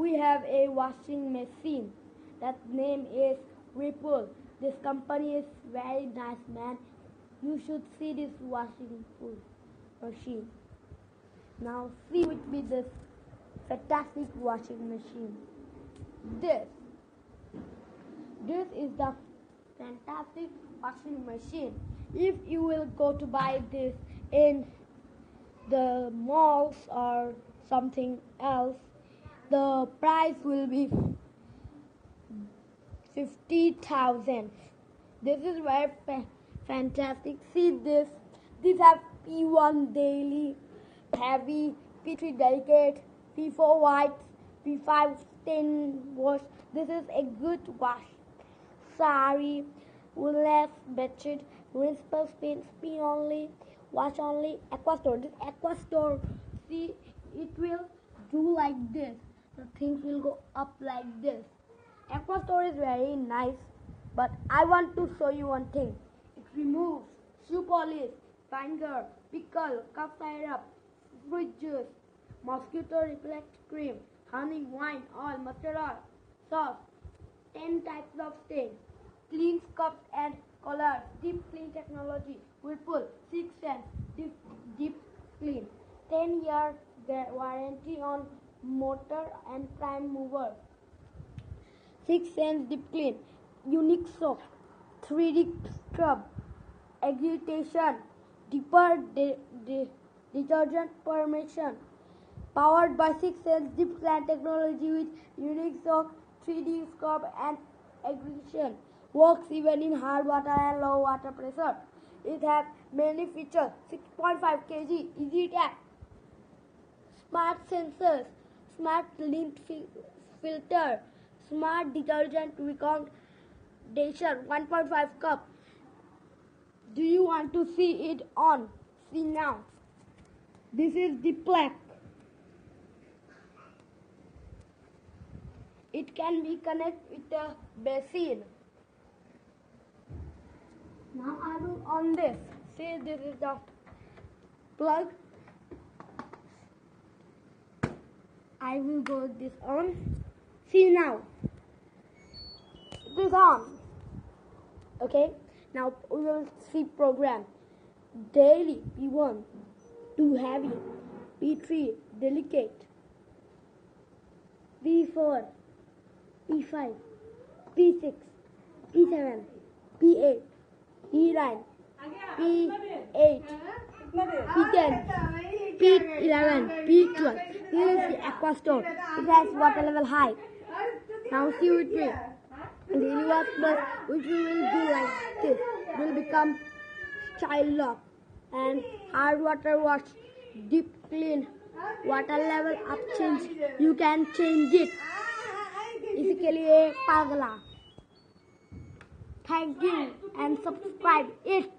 we have a washing machine. That name is Whirpool. This company is very nice, man. You should see this washing machine. Now see with me this fantastic washing machine. This is the fantastic washing machine. If you will go to buy this in the malls or something else, the price will be 50,000. This is very fantastic. See this. These have P1 daily, heavy, P3 delicate, P4 white, P5 stain wash. This is a good wash. Sari, woolness, bedsheet, rinse plus spin only, wash only. Aqua store. This aqua store, see, it will do like this. The things will go up like this. Aqua store is very nice, but I want to show you one thing. It removes shoe polish, vinegar, pickle, cough syrup, fruit juice, mosquito repellent cream, honey, wine, oil, mustard oil, sauce, 10 types of stain, cleans cups and collars, deep clean technology, Whirpool, 6 cents, deep clean, 10-year warranty on motor and prime mover, 6 cents deep clean, unique soap, 3D scrub, agitation, deeper detergent permission, powered by 6 cents deep clean technology with unique soap, 3D scrub and aggregation. Works even in hard water and low water pressure. It has many features: 6.5 kg, easy tap, smart sensors, smart lint filter, smart detergent recommendation, 1.5 cup. Do you want to see it on? See now. This is the plug. It can be connected with the basin. Now I will on this. See, this is the plug. I will go this on. See now. It is on. Okay. Now we will see program. Daily P1, too heavy. P3 delicate. P4, P5, P6, P7, P8, P9, P8, P10, P11, P12. Here is the aqua store. It has water level high. Now see with me. Daily wash plus, which we will do like this. It will become child lock. And hard water wash, deep clean, water level up change. You can change it. इसके लिए पागला. Thank you and subscribe it.